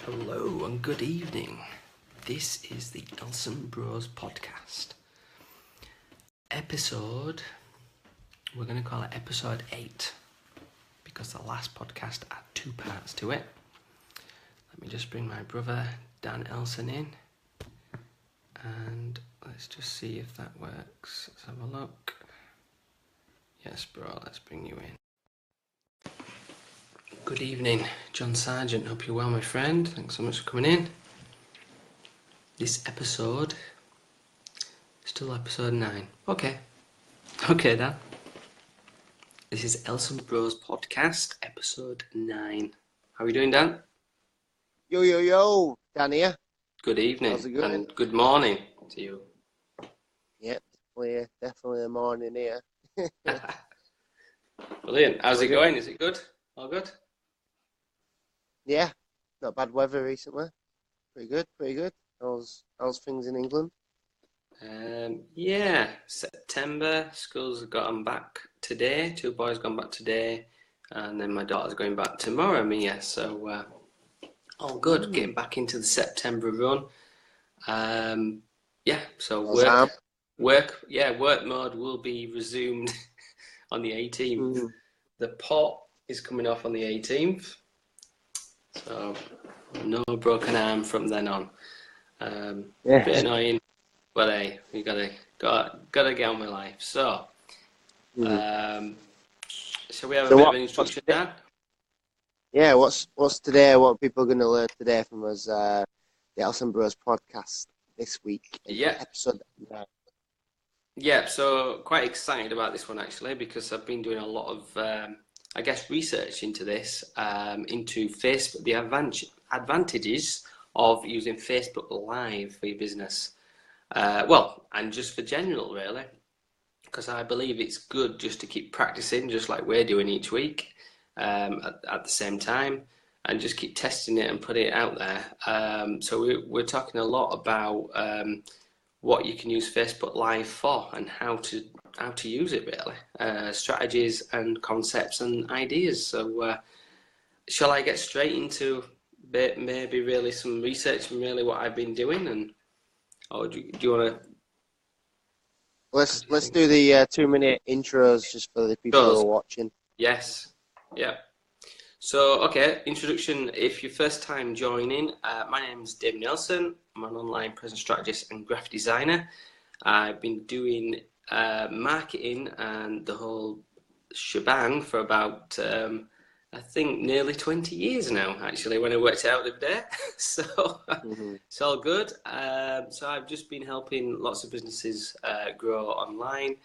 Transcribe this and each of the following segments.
Hello and good evening. This is the Elson Bros podcast. We're going to call it episode 8 because the last podcast had 2 parts to it. Let me just bring my brother Dan Elson in and let's just see if that works. Let's have a look. Yes, bro, let's bring you in. Good evening, John Sargent. Hope you're well, my friend. Thanks so much for coming in. This episode, still episode 9. Okay, Dan. This is Elson Bros podcast, episode 9. How are you doing, Dan? Yo, Dan here. Good evening. How's it going? And good morning to you. Yeah, definitely a morning here. Brilliant. How's it going? Is it good? All good? Yeah, not bad weather recently. Pretty good. How's things in England? Yeah, September. Schools have gotten back today. 2 boys gone back today, and then my daughter's going back tomorrow. Mia, so all good. Getting back into the September run. Yeah. So work mode will be resumed on the 18th. The pot is coming off on the 18th. So no broken arm from then on. Bit annoying, but hey, we gotta get on with life. So, shall we have a bit of an introduction, Dan? Yeah, what's today? What are people going to learn today from us? The Elson Bros podcast this week. Episode 9. Yeah, so quite excited about this one actually because I've been doing a lot of research into this, into Facebook, the advantages of using Facebook Live for your business. And just for general, really, because I believe it's good just to keep practicing, just like we're doing each week, at the same time, and just keep testing it and putting it out there. So we're talking a lot about what you can use Facebook Live for and how to use it, really, strategies and concepts and ideas. So shall I get straight into maybe really some research and really what I've been doing, or do you want to? Let's do the 2-minute intros just for the people who are watching. Yes, yeah. So, okay, introduction. If you're first time joining, my name is Damion. I'm an online presence strategist and graphic designer. I've been doing marketing and the whole shebang for about, I think, nearly 20 years now, actually, when I worked it out the other day. So it's all good. So I've just been helping lots of businesses grow online,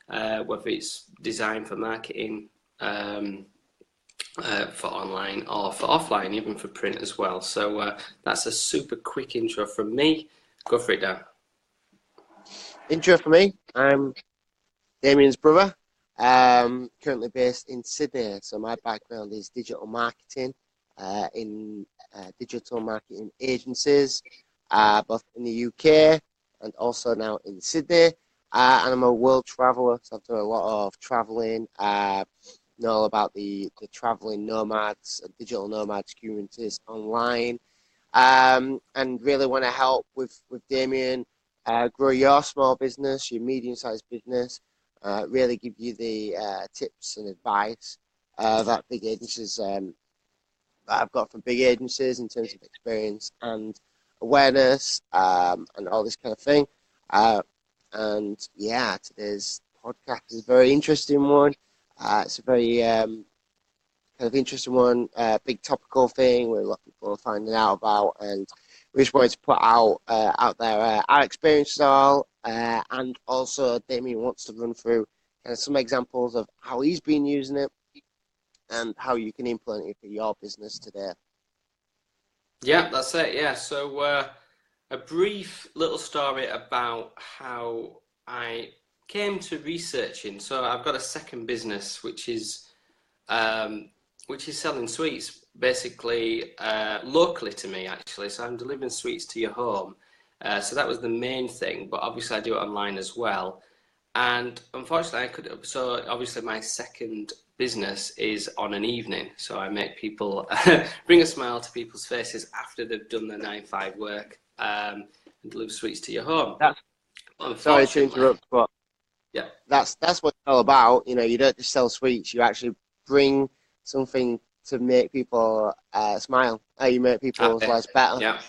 whether it's design for marketing, for online or for offline, even for print as well. So that's a super quick intro from me. Go for it, Dan. Intro for me. I'm Damien's brother. Currently based in Sydney. So my background is digital marketing in digital marketing agencies, both in the UK and also now in Sydney. And I'm a world traveller, so I've done a lot of travelling. Know all about the traveling nomads, digital nomads communities online, and really want to help with Damion grow your small business, your medium-sized business, really give you the tips and advice that big agencies that I've got from big agencies in terms of experience and awareness and all this kind of thing. And yeah, today's podcast is a very interesting one. It's a very kind of interesting one, big topical thing where a lot of people are finding out about, and we just wanted to put out there our experiences all, and also Damion wants to run through kind of some examples of how he's been using it and how you can implement it for your business today. Yeah, that's it. Yeah, so a brief little story about how I came to researching. So I've got a second business which is selling sweets basically locally to me, actually. So I'm delivering sweets to your home. So that was the main thing, but obviously I do it online as well. And unfortunately, I could. So obviously, my second business is on an evening. So I make people bring a smile to people's faces after they've done their 9 to 5 work, and deliver sweets to your home. That's sorry to Unfortunately, interrupt, but yeah, that's what it's all about. You know, you don't just sell sweets; you actually bring something to make people smile. You make people's okay, lives better. yeah,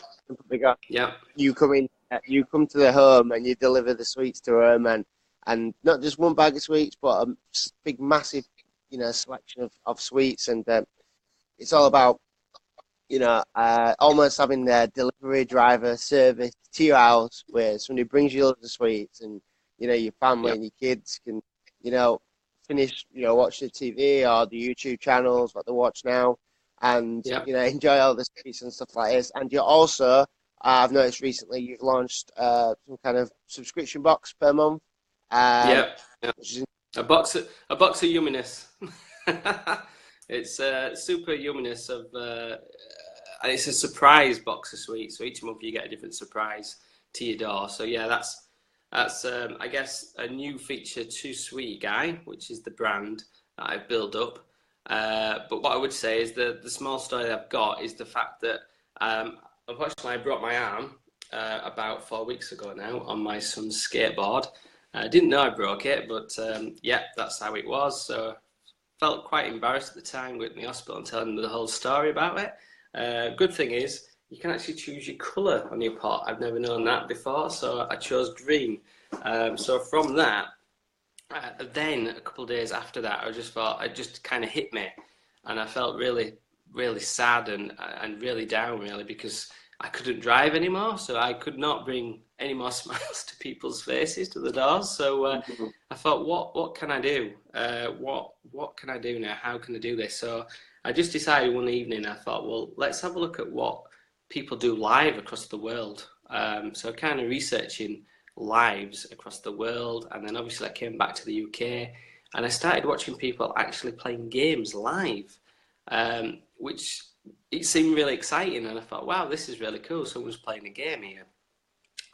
Because yeah, you come to the home and you deliver the sweets to them, and not just one bag of sweets, but a big, massive, you know, selection of sweets, and it's all about, you know, almost having their delivery driver service to your house where somebody brings you loads of sweets, and you know your family yeah, and your kids can, you know, finish, you know, watch the TV or the YouTube channels what they watch now, and yeah, you know enjoy all the sweets and stuff like this. And you also, I've noticed recently you've launched some kind of subscription box per month, um, yeah, yeah. which is A box of yumminess. It's super yumminess and it's a surprise box of sweets. So each month you get a different surprise to your door. So yeah, that's I guess a new feature to Sweety Guy, which is the brand that I've built up. But what I would say is the small story I've got is the fact that unfortunately I broke my arm about 4 weeks ago now on my son's skateboard. I didn't know I broke it, but yeah, that's how it was. So felt quite embarrassed at the time going to the hospital and telling them the whole story about it. Good thing is you can actually choose your colour on your pot. I've never known that before, so I chose green. So from that, then a couple of days after that, I just thought it just kind of hit me, and I felt really, really sad and really down, really, because I couldn't drive anymore, so I could not bring any more smiles to people's faces to the doors. So I thought, what can I do? What can I do now? How can I do this? So I just decided one evening. I thought, well, let's have a look at what people do live across the world. So kind of researching lives across the world, and then obviously I came back to the UK, and I started watching people actually playing games live, which it seemed really exciting, and I thought, wow, this is really cool. Someone's playing a game here.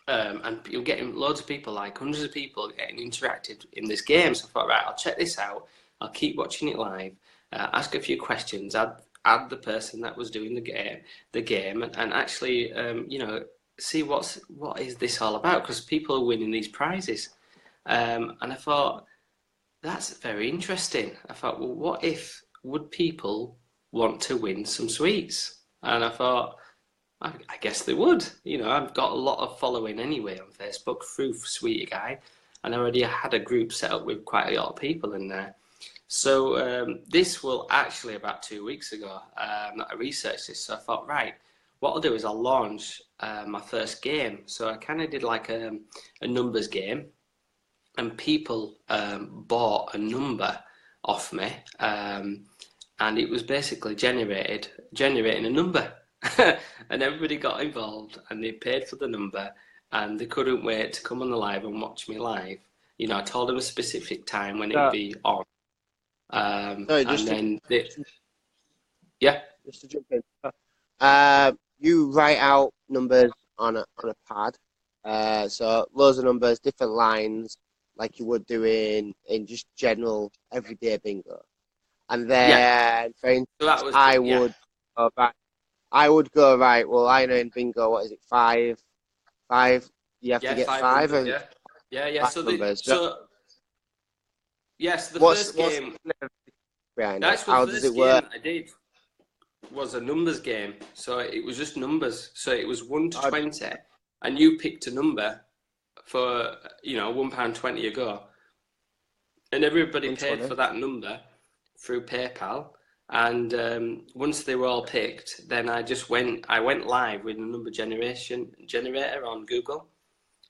And you're getting loads of people, like hundreds of people, getting interactive in this game. So I thought, right, I'll check this out. I'll keep watching it live, ask a few questions, add the person that was doing the game, and actually, see what is this all about? Because people are winning these prizes, and I thought that's very interesting. I thought, well, what if would people want to win some sweets? And I thought, I guess they would. You know, I've got a lot of following anyway on Facebook through Sweety Guy, and I already had a group set up with quite a lot of people in there. So this will actually about 2 weeks ago that I researched this. So I thought, right, what I'll do is I'll launch my first game. So I kind of did like a numbers game, and people bought a number off me, and it was basically generating a number. And everybody got involved, and they paid for the number, and they couldn't wait to come on the live and watch me live. You know, I told them a specific time when it would so, be on, sorry, and then yeah, just to jump in. You write out numbers on a pad. So loads of numbers, different lines, like you would do in just general everyday bingo. And yeah. then, for So that instance, was the yeah, I would go right. Well, I know in bingo, what is it? Five. You have to yeah, get five five numbers, and yeah, yeah, yeah. five So numbers. So so yes, the what's first what's game, behind the it? actual How does first it game work? that I did was a numbers game. So it was just numbers. So it was 1 to 20, and you picked a number for £1.20 a go, and everybody paid 120. for that number through PayPal. And once they were all picked, then I went live with a number generator on Google.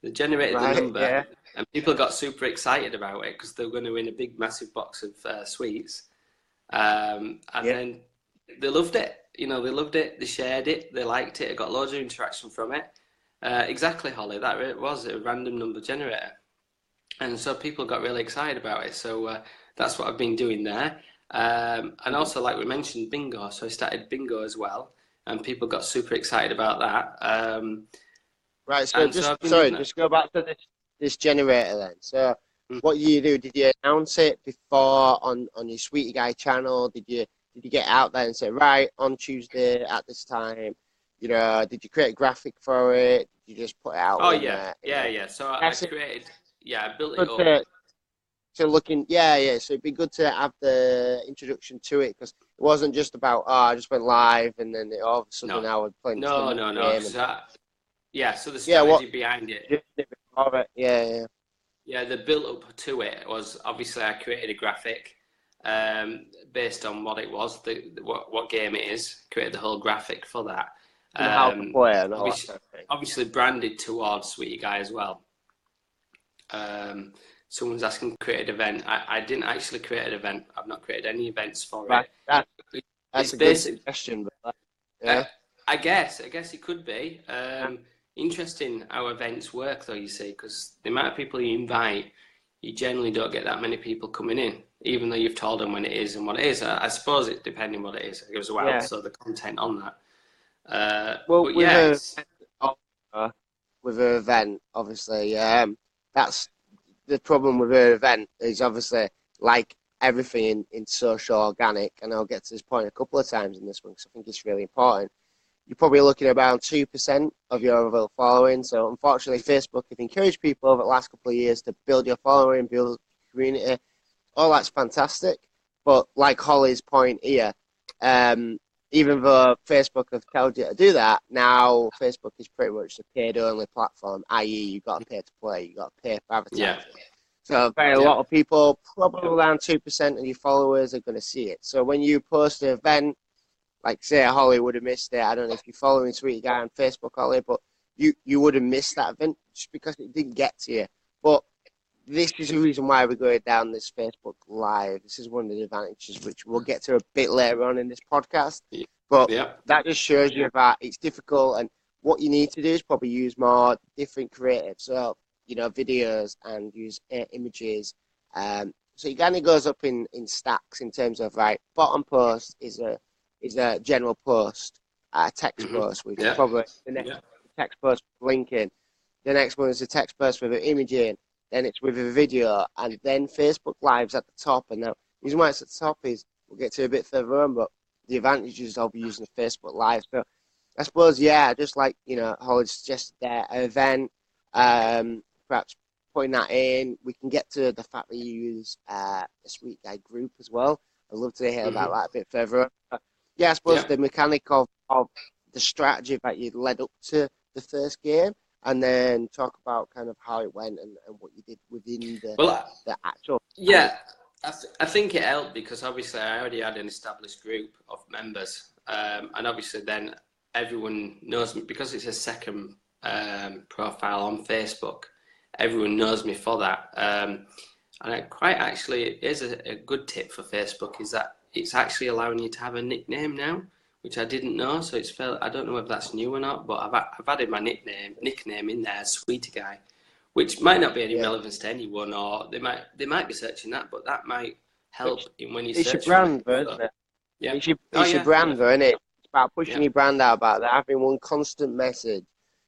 They generated the Right. number, Yeah. and people got super excited about it because they were going to win a big, massive box of sweets. And Yeah. then they loved it. You know, they loved it. They shared it. They liked it. I got loads of interaction from it. Exactly, Holly. That it was a random number generator, and so people got really excited about it. So that's what I've been doing there. And also, like we mentioned, bingo. So I started bingo as well, and people got super excited about that. Right. So And so just I've been doing sorry, that. just go back to this generator then. So what did you do? Did you announce it before on your Sweety Guy channel? Did you get out there and say, right, on Tuesday at this time, did you create a graphic for it? Did you just put it out Oh in yeah, there? yeah. So I That's it. created, yeah, I built it Good up. to looking, yeah. So it'd be good to have the introduction to it because it wasn't just about, I just went live and then all of a sudden No, I was playing this no, wonderful no, no. game. And So yeah, so the yeah, what? strategy behind it, Just before it. Yeah. yeah, the build up to it was obviously I created a graphic based on what it was, what game it is. Created the whole graphic for that. And how to play and all that Obviously, kind of thing. obviously branded towards Sweety Guy as well. Someone's asking create an event. I didn't actually create an event. I've not created any events for Right. it. That's It's a good basic. suggestion, but Uh, yeah. I guess it could be. Interesting how events work, though. You see, because the amount of people you invite, you generally don't get that many people coming in, even though you've told them when it is and what it is. I suppose it depending what it is as well. Yeah. So the content on that. Well, But yeah, it's with an event, obviously, that's the problem with an event is obviously like everything in social organic, and I'll get to this point a couple of times in this one because I think it's really important. You're probably looking at around 2% of your overall following. So unfortunately, Facebook have encouraged people over the last couple of years to build your following, build community. All that's fantastic. But like Holly's point here, um, even though Facebook have told you to do that, now Facebook is pretty much a paid-only platform, i.e. you've got to pay to play, you've got to pay for yeah, advertising. So a yeah, lot of people, probably around 2% of your followers are going to see it. So when you post an event, like say Holly would have missed it. I don't know if you're following Sweety Guy on Facebook, Holly, but you would have missed that event just because it didn't get to you. But this is the reason why we're going down this Facebook Live. This is one of the advantages, which we'll get to a bit later on in this podcast. But yeah. that just shows you that it's difficult, and what you need to do is probably use more different creatives. So, videos and use images. So it kind of goes up in stacks in terms of, right, bottom post is a general post, a text Hmm. post, which is Yeah, probably the next yeah, text post with linking. The next one is a text post with an image in. Then it's with a video, and then Facebook Live's at the top. And now, the reason why it's at the top is we'll get to a bit further on, but the advantages of using the Facebook Live. So I suppose, yeah, just like Holly suggested there, an event, perhaps putting that in. We can get to the fact that you use a Sweet Guy group as well. I'd love to hear about hmm, that a bit further on. But yeah, I suppose yeah. the mechanic of the strategy that you led up to the first game, and then talk about kind of how it went and what you did within Well, the actual night. yeah, I think it helped because obviously I already had an established group of members, and obviously then everyone knows me because it's a second profile on Facebook. Everyone knows me for that, and it quite actually is a good tip for Facebook is that it's actually allowing you to have a nickname now, which I didn't know. So it's I don't know if that's new or not, but I've added my nickname in there, Sweety Guy, which might not be any Yeah, relevance to anyone, or they might be searching that, but that might which help in when you it's your search for me. brand, though, isn't So, it? yeah. Oh It's your yeah, yeah, brand, though, isn't it? It's about pushing yeah. your brand out, about that having one constant message,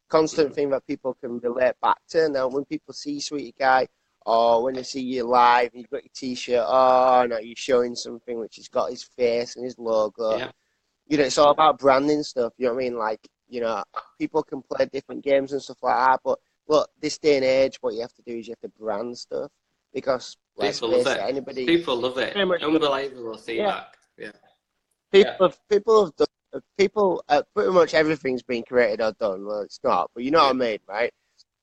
constant Hmm. thing that people can relate back to. Now, when people see Sweetie Guy, or when they see you live and you've got your T-shirt, oh no, you're showing something which has got his face and his logo. Yeah. It's all about branding stuff. You know what I mean? Like, people can play different games and stuff like that, but look, this day and age, what you have to do is you have to brand stuff because let's People love face it, it. anybody People love it. pretty much knows. Unbelievable Yeah, feedback. Yeah. Yeah. people have done pretty much everything's been created or done. Well, it's not, but you know what I Yeah. mean, right?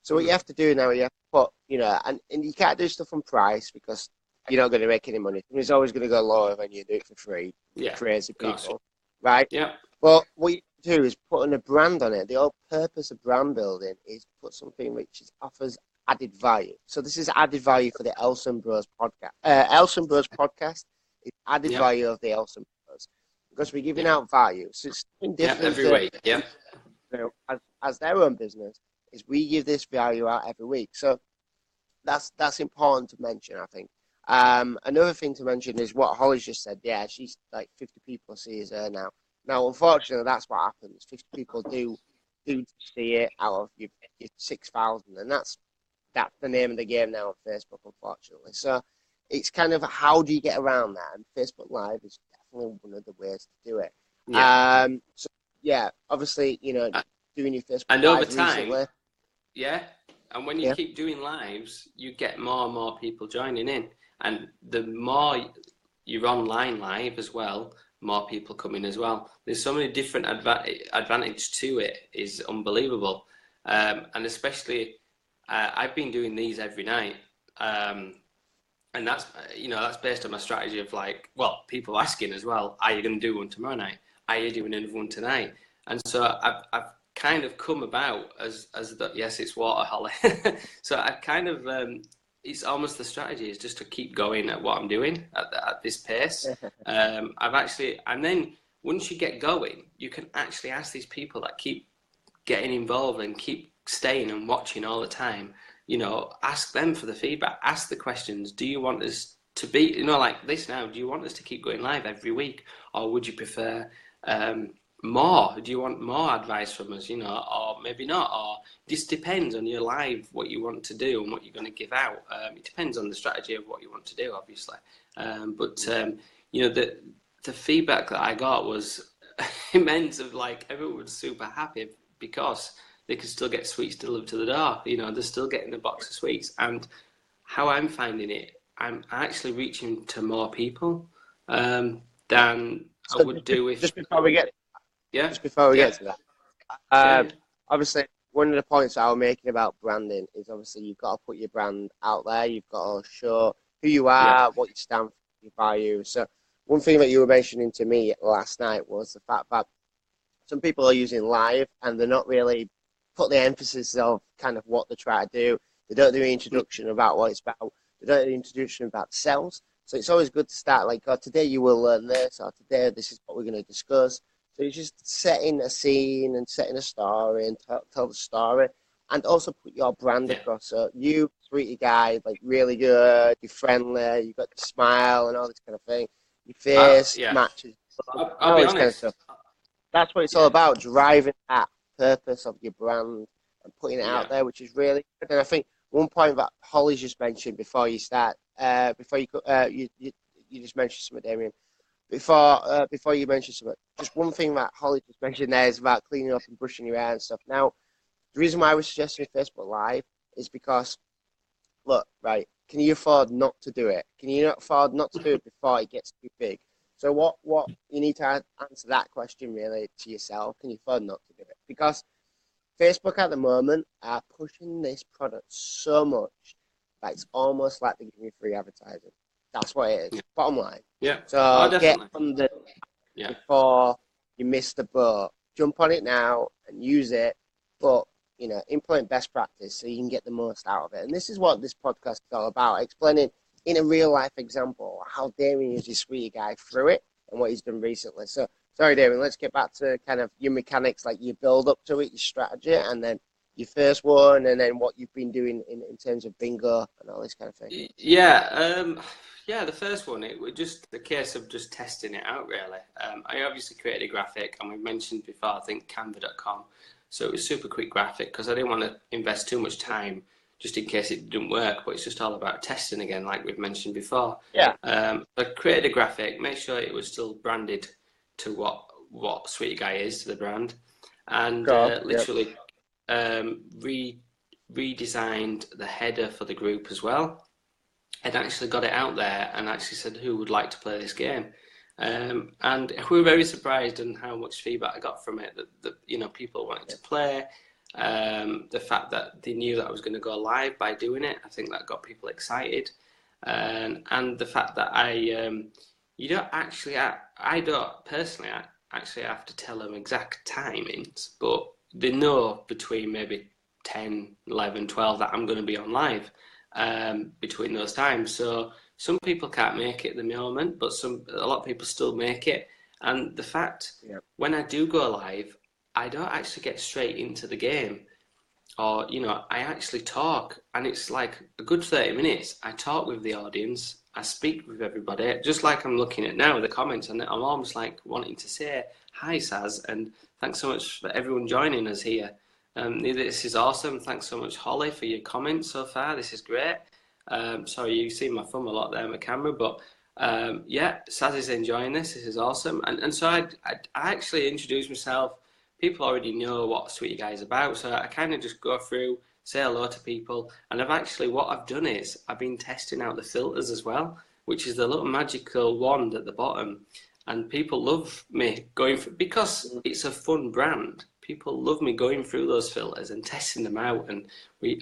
So what you Mm. have to do now, you have to put, and you can't do stuff on price because you're not going to make any money. It's always going to go lower when you do it for free. You Yeah. crazy Of course. people, right? Yeah. But what you do is put in a brand on it. The whole purpose of brand building is put something which offers added value. So this is added value for the Elson Bros podcast. Elson Bros podcast is added Yeah. value of the Elson Bros because we're giving Yeah. out value. So it's something Yeah. different Every to week. Yeah. as their own business is we give this value out every week. So that's important to mention, I think. Another thing to mention is what Holly's just said. Yeah, she's like 50 people sees her now. Now, unfortunately, that's what happens. 50 people do see it out of your 6,000, and that's that's the name of the game now on Facebook, unfortunately. So it's kind of how do you get around that? And Facebook Live is definitely one of the ways to do it. Yeah. So yeah, obviously, Uh, doing your Facebook And over Live time, recently. yeah. And when you Yeah. keep doing lives, you get more and more people joining in. And the more you're online live as well, more people come in as well. There's so many different advantage to it is unbelievable. And especially, I've been doing these every night. And that's, that's based on my strategy of like, well, people asking as well, are you going to do one tomorrow night? Are you doing another one tonight? And so I've kind of come about as the, yes, it's water, Holly. So I kind of, it's almost the strategy is just to keep going at what I'm doing at this pace. And then once you get going, you can actually ask these people that keep getting involved and keep staying and watching all the time, ask them for the feedback, ask the questions. Do you want us to be, like this now, do you want us to keep going live every week? Or would you prefer more? Do you want more advice from us, or maybe not? Or this depends on your live, what you want to do and what you're going to give out. It depends on the strategy of what you want to do, obviously. The feedback that I got was immense of like everyone was super happy because they could still get sweets delivered to the door. They're still getting a box of sweets. And how I'm finding it, I'm actually reaching to more people than I So would do if, just before we get yeah, just before we yeah, get to that, yeah, yeah, obviously one of the points I was making about branding is obviously you've got to put your brand out there. You've got to show who you yeah, are, what you stand for, your values. So one thing that you were mentioning to me last night was the fact that some people are using live and they're not really put the emphasis of kind of what they try to do. They don't do an introduction about what it's about. They don't do an introduction about sales. So it's always good to start like, oh, today you will learn this, or today this is what we're going to discuss. So you're just setting a scene and setting a story and tell the story, and also put your brand yeah. across. So you, Sweety Guy, like really good, you're friendly, you got the smile and all this kind of thing. Your face Yeah. matches, I'll all be this kind of stuff. honest. That's what it's all Yeah, about, driving that purpose of your brand and putting it out yeah, there, which is really good. And I think one point that Holly's just mentioned before you start, you just mentioned something, Damion. Before you mention something, just one thing that Holly just mentioned there is about cleaning up and brushing your hair and stuff. Now, the reason why I was suggesting Facebook Live is because, look, right, can you afford not to do it? Can you not afford not to do it before it gets too big? So what you need to answer that question really to yourself. Can you afford not to do it? Because Facebook at the moment are pushing this product so much that it's almost like they're giving you free advertising. That's what it yeah, is. Bottom line. yeah. Oh, So get definitely. on the Yeah, before you miss the boat. Jump on it now and use it, but implement best practice so you can get the most out of it. And this is what this podcast is all about: explaining in a real life example how Damion uses Sweety Guy through it and what he's done recently. So, sorry, Damion, let's get back to kind of your mechanics, like you build up to it, your strategy, and then your first one, and then what you've been doing in terms of bingo and all this kind of thing. yeah. The first one, it was just the case of just testing it out, really. I obviously created a graphic, and we mentioned before, I think Canva.com. So it was super quick graphic because I didn't want to invest too much time just in case it didn't work. But it's just all about testing again, like we've mentioned before. Yeah. I created a graphic, make sure it was still branded to what Sweety Guy is to the brand, and Cool. Yep. literally redesigned the header for the group as well. I'd actually got it out there and actually said who would like to play this game. And we were very surprised on how much feedback I got from it, that people wanted to play. The fact that they knew that I was going to go live by doing it, I think that got people excited. And the fact that you don't actually, I don't personally actually have to tell them exact timings, but they know between maybe 10, 11, 12 that I'm going to be on live between those times. So some people can't make it at the moment, but a lot of people still make it. And the fact, when I do go live, I don't actually get straight into the game. Or, I actually talk, and it's like a good 30 minutes. I talk with the audience, I speak with everybody, just like I'm looking at now, the comments, and I'm almost like wanting to say, hi, Saz, and thanks so much for everyone joining us here. This is awesome. Thanks so much, Holly, for your comments so far. This is great. Sorry, you see my thumb a lot there on the camera, but yeah, Saz is enjoying this. This is awesome. And so I actually introduced myself. People already know what Sweety Guy is about, so I kind of just go through, say hello to people, and what I've done is I've been testing out the filters as well, which is the little magical wand at the bottom. And people love me going through, because it's a fun brand. People love me going through those filters and testing them out, and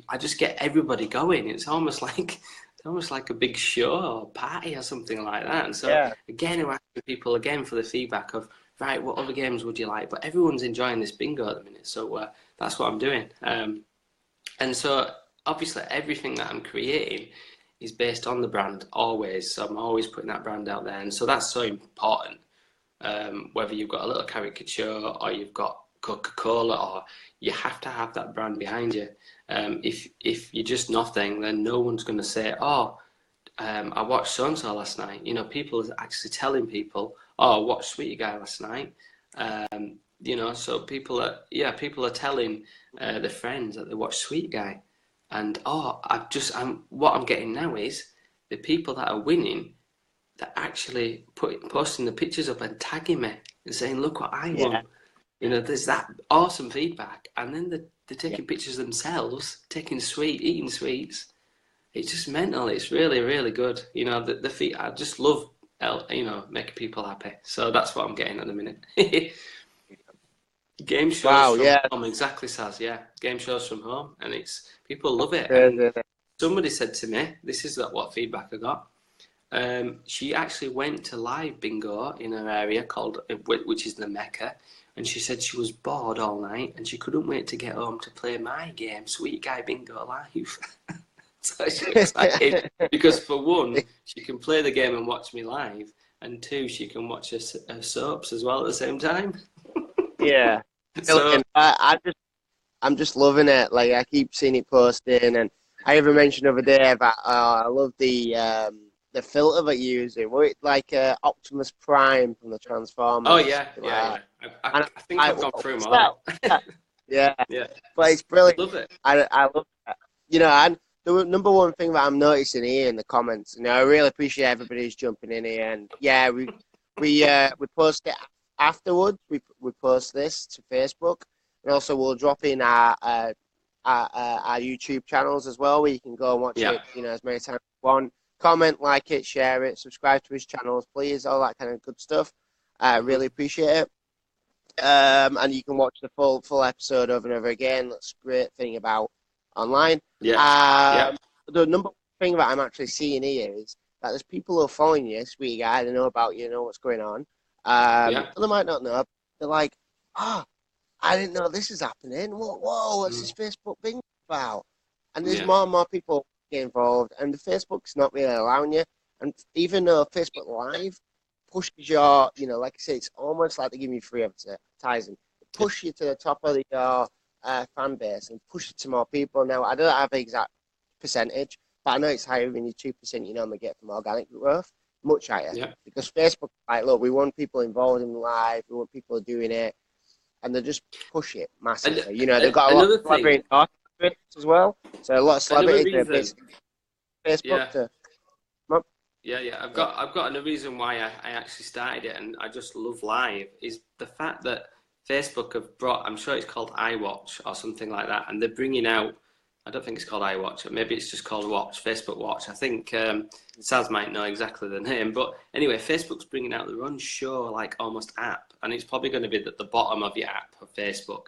I just get everybody going. It's almost like a big show or party or something like that. And so again, I'm asking people again for the feedback of, right, what other games would you like? But everyone's enjoying this bingo at the minute, so that's what I'm doing. And so obviously everything that I'm creating is based on the brand always. So I'm always putting that brand out there, and so that's so important. Whether you've got a little caricature or you've got Coca-Cola, or you have to have that brand behind you. If you're just nothing, then no one's going to say, oh, I watched so-and-so last night. You know, people are actually telling people, oh, I watched Sweety Guy last night. You know, so people are telling their friends that they watched Sweety Guy. And what I'm getting now is the people that are winning, they're actually posting the pictures up and tagging me and saying, look what I won. You know, there's that awesome feedback, and then they're taking pictures themselves, eating sweets. It's just mental. It's really, really good. You know, I just love, you know, making people happy. So that's what I'm getting at the minute. Game shows from home, exactly, Saz. Yeah, game shows from home, and people love it. And somebody said to me, this is what feedback I got. She actually went to live bingo in her area which is the Mecca. And she said she was bored all night and she couldn't wait to get home to play my game, Sweety Guy Bingo Live. So she's excited because, for one, she can play the game and watch me live, and two, she can watch her soaps as well at the same time. Yeah. So I'm just loving it. Like, I keep seeing it posting, and I even mentioned the other day that I love the filter that you're using. Like Optimus Prime from the Transformers. Oh yeah. I think I've gone through them all. Yeah. But it's brilliant. I love it. I love that. You know, and the number one thing that I'm noticing here in the comments, you know, I really appreciate everybody who's jumping in here, and yeah, we post it afterwards. We post this to Facebook, and also we'll drop in our YouTube channels as well, where you can go and watch it, you know, as many times as you want. Comment, like it, share it, subscribe to his channels, please, all that kind of good stuff. I really appreciate it. And you can watch the full episode over and over again. That's a great thing about online. The number one thing that I'm actually seeing here is that there's people who are following you, Sweety Guy, they know about you, know what's going on. And they might not know. They're like, oh, I didn't know this is happening. Whoa, what's this Facebook thing about? And there's more and more people get involved, and the Facebook's not really allowing you. And even though Facebook Live pushes your, you know, like I say, it's almost like they give you free advertising. Push you to the top of your fan base and push it to more people. Now, I don't have the exact percentage, but I know it's higher than your 2% you normally get from organic growth, much higher. Because Facebook, like, look, we want people involved in live, we want people doing it, and they just push it massively. You know, they've got a lot of celebrity as well, so a lot of celebrities Facebook to. I've got another reason why I actually started it, and I just love live, is the fact that Facebook have brought, I'm sure it's called iWatch or something like that, and they're bringing out, I don't think it's called iWatch, maybe it's just called Watch, Facebook Watch. I think Saz might know exactly the name, but anyway, Facebook's bringing out their own show, like almost app, and it's probably going to be at the bottom of your app of Facebook.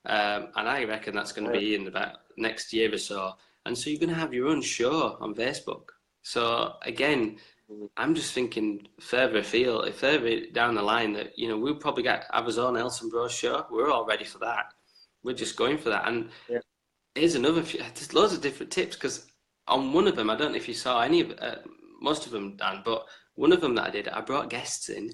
And I reckon that's going to be in about next year or so. And so you're going to have your own show on Facebook. So again, I'm just thinking further down the line that, you know, we'll probably have our own Elson Bros show. We're all ready for that. We're just going for that. And here's another there's loads of different tips, because on one of them, I don't know if you saw any of most of them, Dan, but one of them that I did, I brought guests in.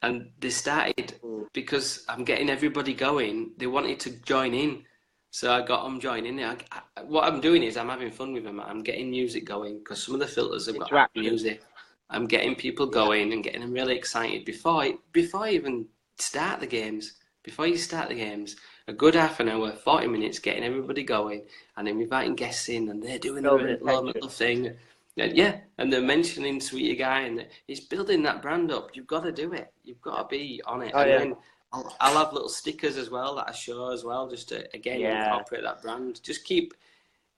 And they started, because I'm getting everybody going, they wanted to join in. So I got them joining in. What I'm doing is I'm having fun with them. I'm getting music going, because some of the filters have got music. I'm getting people going and getting them really excited before I even start the games. before you start the games, a good half an hour, 40 minutes, getting everybody going, and then inviting guests in, and they're doing Building the Lord tension. Love thing. Yeah, and they're mentioning Sweety Guy, and it's building that brand up. You've got to do it. You've got to be on it. Oh And yeah. then I'll have little stickers as well that I show as well, just to, again, Yeah. incorporate that brand. Just keep,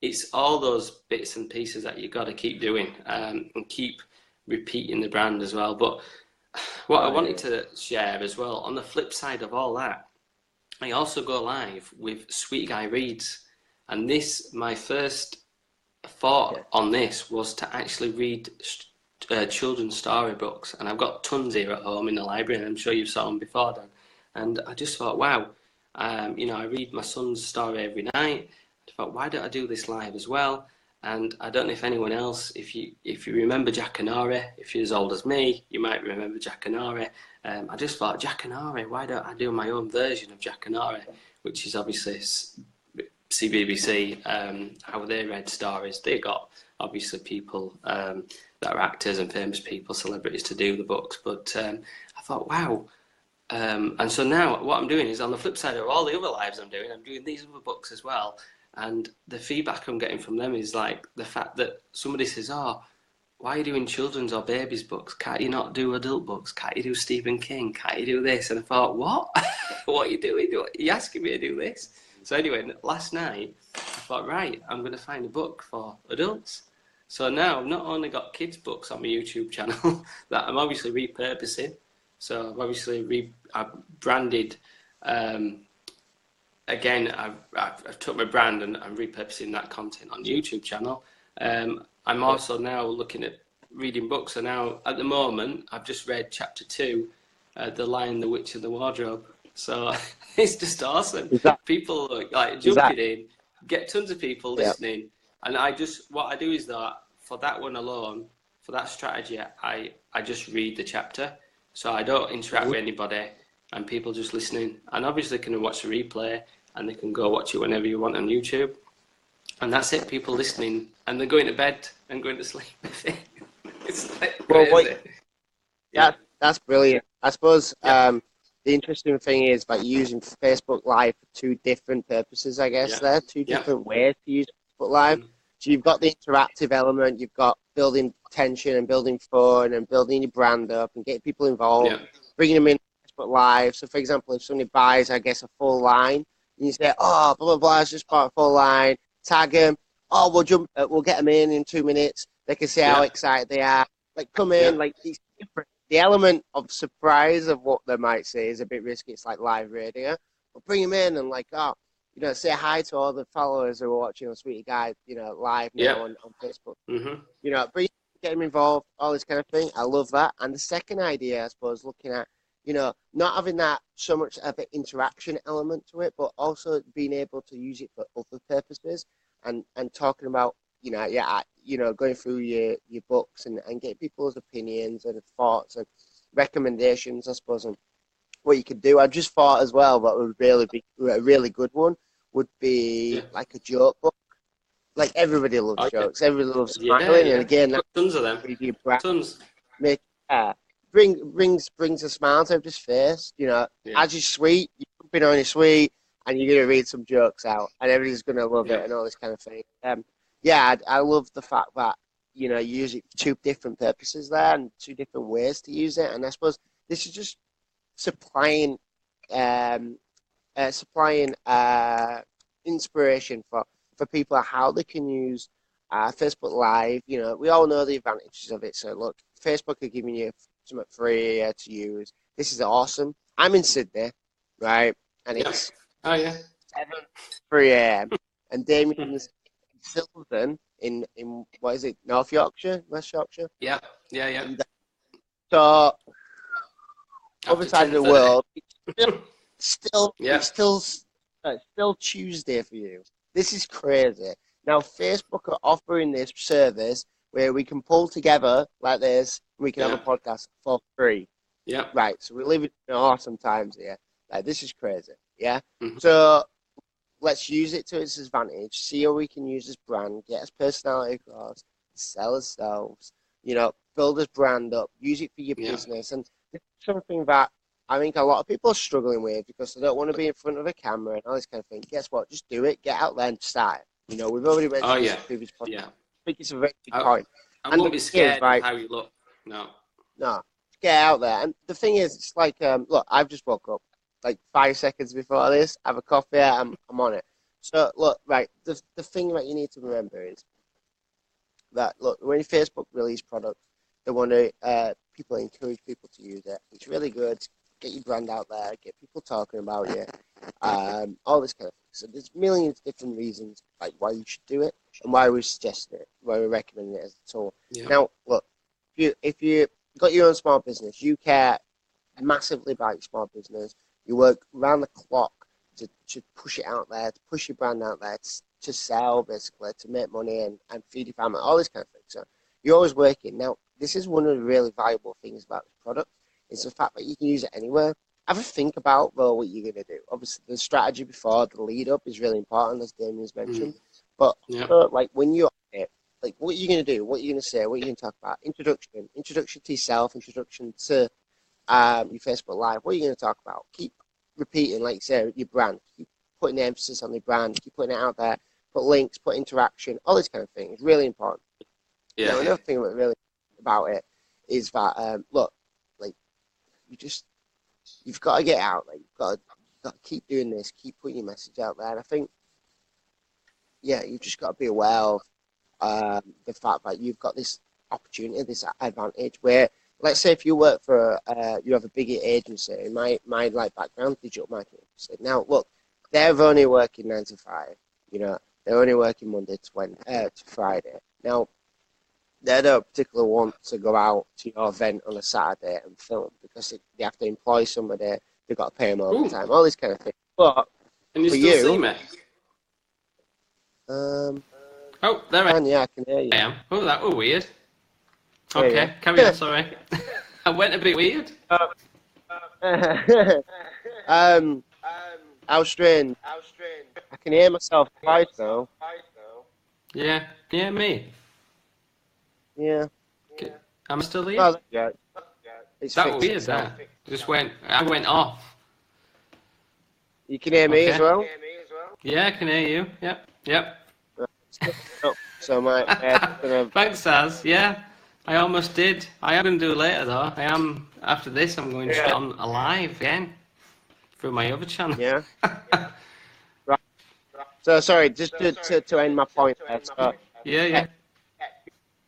it's all those bits and pieces that you've got to keep doing, and keep repeating the brand as well. But what I Oh wanted yeah. to share as well, on the flip side of all that, I also go live with Sweety Guy Reads. And this, my first Yeah. thought on this was to actually read children's storybooks. And I've got tons here at home in the library, and I'm sure you've saw them before, Dan. And I just thought, wow, I read my son's story every night. I thought, why don't I do this live as well? And I don't know if anyone else, if you remember Jackanory, if you're as old as me, you might remember Jackanory. I just thought, Jackanory, why don't I do my own version of Jackanory, which is obviously CBBC, how they read stories. They got obviously people that are actors and famous people, celebrities, to do the books. But I thought, wow. And so now what I'm doing is, on the flip side of all the other lives I'm doing these other books as well. And the feedback I'm getting from them is like the fact that somebody says, oh, why are you doing children's or babies books? Can't you not do adult books? Can't you do Stephen King? Can't you do this? And I thought, what? What are you doing? Are you asking me to do this? So anyway, last night I thought, right, I'm going to find a book for adults. So now I've not only got kids books on my YouTube channel that I'm obviously repurposing. So I've obviously I've branded. Again, I've took my brand and I'm repurposing that content on the YouTube channel. I'm Yeah. also now looking at reading books. And now, at the moment, I've just read chapter 2, The Lion, the Witch, and the Wardrobe. So it's just awesome. Is that? People like Is that? jumping in, get tons of people Yeah. listening. And what I do is that for that one alone, for that strategy, I just read the chapter. So I don't interact Mhm. with anybody, and people just listening. And obviously they can watch the replay, and they can go watch it whenever you want on YouTube. And that's it, people listening, and they're going to bed and going to sleep. It's like Well, crazy. Yeah, that's brilliant. I suppose yeah, the interesting thing is like using Facebook Live for two different purposes. I guess yeah, there are two yeah, different ways to use Facebook Live. mm, So you've got the interactive element, you've got building tension and building fun and building your brand up and getting people involved, yeah, bringing them in Facebook Live. So, for example, if somebody buys, I guess, a full line, and you say, "Oh, blah blah blah, I just bought a full line." Tag them. Oh, we'll get them in 2 minutes. They can see how yeah, excited they are. Like, come yeah, in, like it's different. The element of surprise of what they might say is a bit risky. It's like live radio, but bring them in and like, oh, say hi to all the followers who are watching on Sweety Guy, live yeah, now on Facebook. mm-hmm, Get them involved, all this kind of thing. I love that. And the second idea, I suppose, looking at, not having that so much of an interaction element to it, but also being able to use it for other purposes and talking about, going through your books and get people's opinions and thoughts and recommendations, I suppose, and what you could do. I just thought as well that would really be a really good one would yeah. be like a joke book. Like everybody loves Oh, yeah, jokes, everybody loves yeah, smiling, and yeah. again, that's Got tons of them. your brand. Tons. Make brings a smile to everybody's face. Yeah, As you're sweet, you're jumping on your sweet, and you're gonna read some jokes out, and everybody's gonna love yeah, it and all this kind of thing. Yeah, I love the fact that you use it for two different purposes there and two different ways to use it, and I suppose this is just supplying um, supplying inspiration for people on how they can use Facebook Live. We all know the advantages of it. So look, Facebook are giving you something free to use. This is awesome. I'm in Sydney, right, and yeah. it's Oh, yeah. 7:03 a.m. and Damien's in Silverton in what is it, North Yorkshire, West Yorkshire, Yeah, yeah, yeah. and so other After side of the 10:30. world. It's still Yeah, it's still it's still Tuesday for you. This is crazy. Now Facebook are offering this service where we can pull together like this. We can have a yeah, podcast for free. yeah. Right. So we're living in awesome times here. Like this is crazy. Yeah. Mm-hmm. So let's use it to its advantage. See how we can use this brand, get us personality across, sell ourselves. Build this brand up, use it for your Yeah, business, and it's something that I think a lot of people are struggling with because they don't want to be in front of a camera and all this kind of thing. Guess what? Just do it. Get out there and start. You know, we've already Oh mentioned this yeah, in previous podcasts. yeah. I think it's a very big I, point. I And the won't be thing is, scared of right? how you look. No. No, get out there. And the thing is, it's like, look, I've just woke up like 5 seconds before this. Have a coffee. I'm on it. So look, right. The thing that you need to remember is that look, when Facebook release products, they want to people encourage people to use it. It's really good. Get your brand out there. Get people talking about you. All this kind of thing. So there's millions of different reasons like why you should do it and why we suggest it, why we recommend it as a tool. Yeah. Now, look, if you got your own small business, you care massively about your small business. You work round the clock to push it out there, to push your brand out there, to sell, basically, to make money and feed your family, all this kind of thing. So you're always working. Now, this is one of the really valuable things about this product, is the fact that you can use it anywhere. Have a think about, well, what you're going to do. Obviously, the strategy before, the lead up is really important, as Damion's mentioned. But, Yeah. like, when you're on it, like, what are you going to do? What are you going to say? What are you going to talk about? Introduction to yourself, introduction to your Facebook Live. What are you going to talk about? Keep repeating, like you say, your brand. Keep putting the emphasis on the brand. Keep putting it out there. Put links, put interaction, all this kind of thing. It's really important. Yeah. Now, another thing that really about it is that, look, like, you've got to get out. Like, you've got to keep doing this. Keep putting your message out there. And I think, yeah, you've just got to be aware of the fact that you've got this opportunity, this advantage where, let's say if you work for, you have a bigger agency, in my like background, digital marketing agency. Now, look, they're only working 9 to 5, you know, they're only working Monday to Friday. Now, they don't particularly want to go out to your event on a Saturday and film because they have to employ somebody, they've got to pay them overtime, all this kind of thing. But Can you for still see you, me? Oh, there yeah, I can hear you. I am. Oh, that was weird. There you Okay, go. carry on, sorry. I went a bit weird. How strange. I can hear myself twice though. Yeah, yeah, me. Yeah. Okay. I'm still here. Oh, yeah. It's That was fixed weird, itself. that. I went off. You can hear me Okay. as well? Yeah, I can hear you. Yep. So my head's gonna... Thanks, Saz. Yeah, I almost did. I am going to do it later, though. After this, I'm going to get on live again through my other channel. Yeah. Right. So, sorry, just to end my point there. So, Yeah.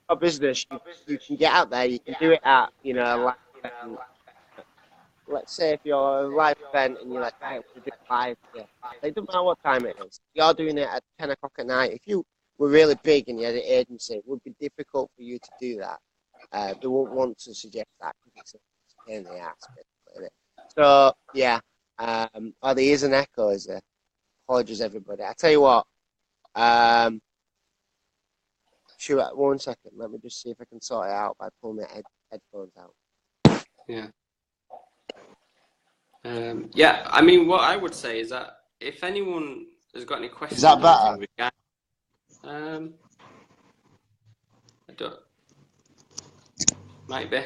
a business, you can get out there, you can do it at, you know, let's say if you're a live event and you're like, hey, we're doing live, yeah. It doesn't matter what time it is. You're doing it at 10 o'clock at night. If you were really big and you had an agency, it would be difficult for you to do that. They won't want to suggest that because it's a pain in the ass, basically. So, yeah. Oh, there is an echo, is there? Apologies, everybody. I tell you what. Sure, 1 second. Let me just see if I can sort it out by pulling my headphones out. Yeah. Yeah, I mean, what I would say is that if anyone has got any questions... Is that better? I don't... Might be.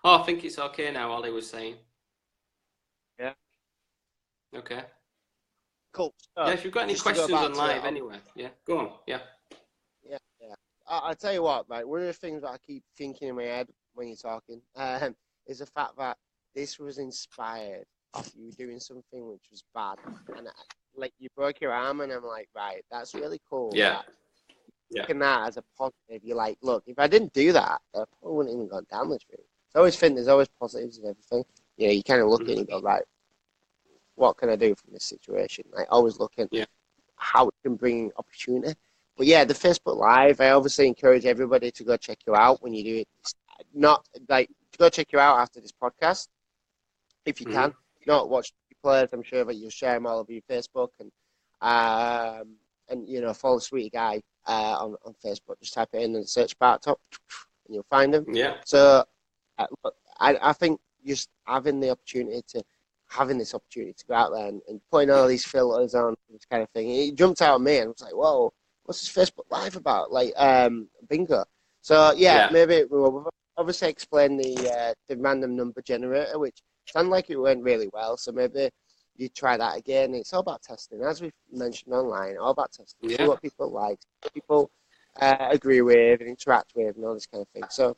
Oh, I think it's okay now, Ollie was saying. Yeah. Okay. Cool. Yeah, if you've got any questions on live anyway, yeah, go on, yeah. Yeah. I'll tell you what, mate, one of the things that I keep thinking in my head when you're talking is the fact that this was inspired of you doing something which was bad. And like, you broke your arm, and I'm like, right, that's really cool. Yeah. Looking at that as a positive, you're like, look, if I didn't do that, I probably wouldn't even gone down this route. I always think there's always positives in everything. You know, you kind of look at it and go, right, what can I do from this situation? Like, always looking how it can bring opportunity. But yeah, the Facebook Live, I obviously encourage everybody to go check you out when you do it. Not like to go check you out after this podcast, if you can. Not watch players. I'm sure that you'll share them all over your Facebook and you know, follow Sweety Guy on Facebook. Just type it in the search bar at top, and you'll find him. Yeah. So I think just having this opportunity to go out there and putting all these filters on, this kind of thing, it jumped out at me and was like, whoa, what's this Facebook Live about? Like, bingo. So maybe we'll obviously explain the random number generator, which sounded like it went really well. So maybe you try that again. It's all about testing, as we've mentioned online. All about testing. See Yeah. what people like, what people agree with and interact with, and all this kind of thing. So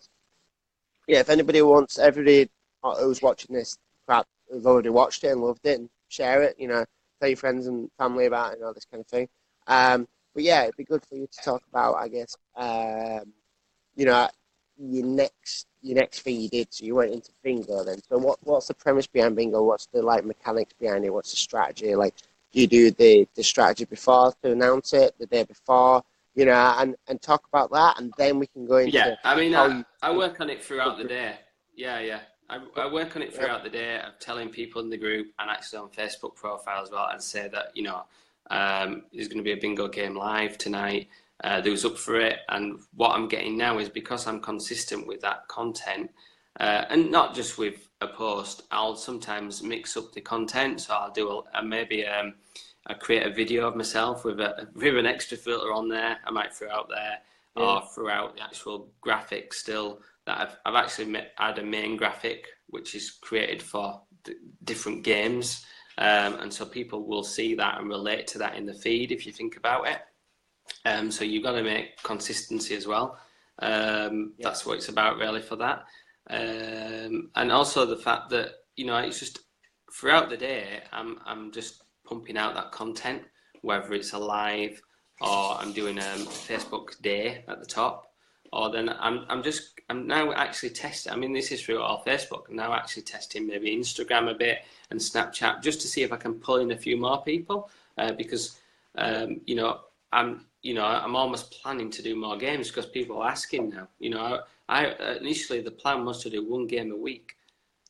yeah, if anybody wants, everybody who's watching this, crap, who've already watched it and loved it, and share it, you know, tell your friends and family about it and all this kind of thing. But yeah, it'd be good for you to talk about, I guess, you know, your next thing you did. So you went into bingo then. So what's the premise behind bingo? What's the like mechanics behind it? What's the strategy? Like, do you do the strategy before to announce it, the day before, you know, and talk about that, and then we can go Yeah, into I mean, how you. I work on it throughout the day. Yeah, yeah. I work on it Yeah, throughout the day of telling people in the group and actually on Facebook profile as well, and say that, you know, there's going to be a bingo game live tonight. Who's up for it? And what I'm getting now is, because I'm consistent with that content, and not just with a post, I'll sometimes mix up the content. So I'll do maybe I create a video of myself with an extra filter on there. I might throw out there, yeah, or throughout the actual graphic still, that I've actually had a main graphic which is created for different games, and so people will see that and relate to that in the feed if you think about it. So you've got to make consistency as well. That's what it's about really for that. And also the fact that, you know, it's just throughout the day, I'm just pumping out that content, whether it's a live or I'm doing a Facebook day at the top, or then I'm now actually testing. I mean, this is through all Facebook. I'm now actually testing maybe Instagram a bit and Snapchat, just to see if I can pull in a few more people, because you know, I'm almost planning to do more games because people are asking now. You know, I initially the plan was to do one game a week.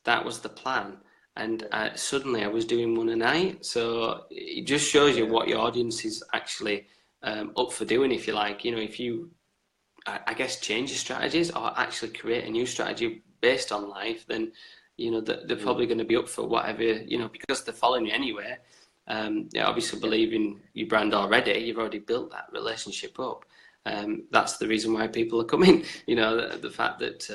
That was the plan, and suddenly I was doing one a night. So it just shows you what your audience is actually up for doing, if you like. You know, if you, I guess, change your strategies or actually create a new strategy based on life, then, you know, they're probably going to be up for whatever, you know, because they're following you anyway. They obviously believe in your brand already. You've already built that relationship up. That's the reason why people are coming. You know, the fact that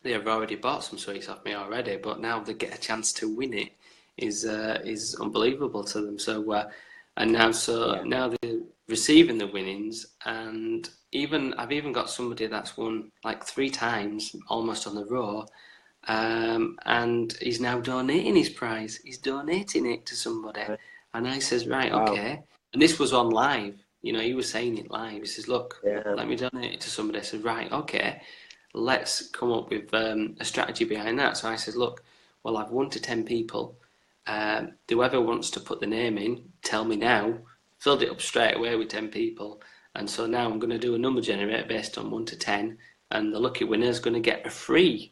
they have already bought some sweets off me already, but now they get a chance to win it is unbelievable to them. So and now they're receiving the winnings, and I've even got somebody that's won like 3 times almost on the row. And he's now donating his prize. He's donating it to somebody. And I says, right, okay. And this was on live. You know, he was saying it live. He says, look, let me donate it to somebody. I said, right, okay. Let's come up with a strategy behind that. So I said, look, well, I've 1 to 10 people. Whoever wants to put the name in, tell me now. Filled it up straight away with 10 people. And so now I'm going to do a number generator based on 1 to 10. And the lucky winner is going to get a free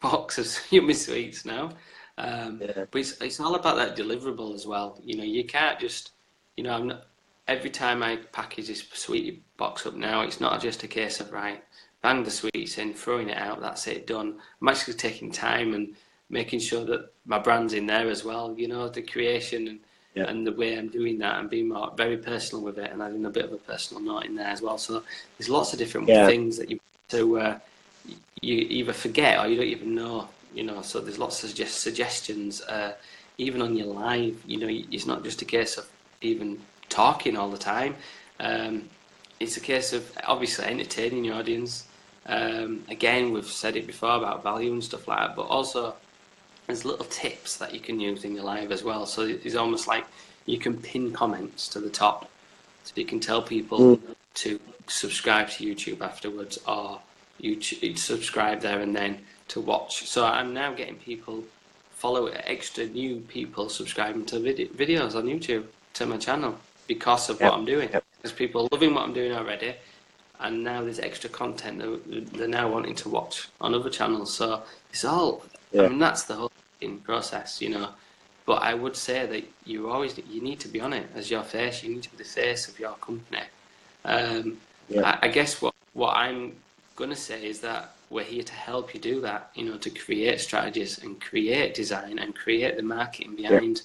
box of yummy sweets now. But it's all about that deliverable as well. You know, you can't just, you know, every time I package this sweetie box up now, it's not just a case of, right, bang the sweets in, throwing it out, that's it, done. I'm actually taking time and making sure that my brand's in there as well, you know, the creation and the way I'm doing that, and being very personal with it, and adding a bit of a personal note in there as well. So there's lots of different things that you either forget or you don't even know, you know. So there's lots of suggestions, even on your live. You know, it's not just a case of even talking all the time. It's a case of obviously entertaining your audience. Again, we've said it before about value and stuff like that, but also there's little tips that you can use in your live as well. So it's almost like you can pin comments to the top, so you can tell people to subscribe to YouTube afterwards, or YouTube subscribe there and then to watch. So I'm now getting people extra new people subscribing to videos on YouTube to my channel because of what I'm doing. Because people are loving what I'm doing already, and now there's extra content that they're now wanting to watch on other channels. So it's all, I mean, that's the whole process, you know. But I would say that you need to be on it as your face. You need to be the face of your company. I guess what I'm gonna say is that we're here to help you do that, you know, to create strategies and create design and create the marketing behind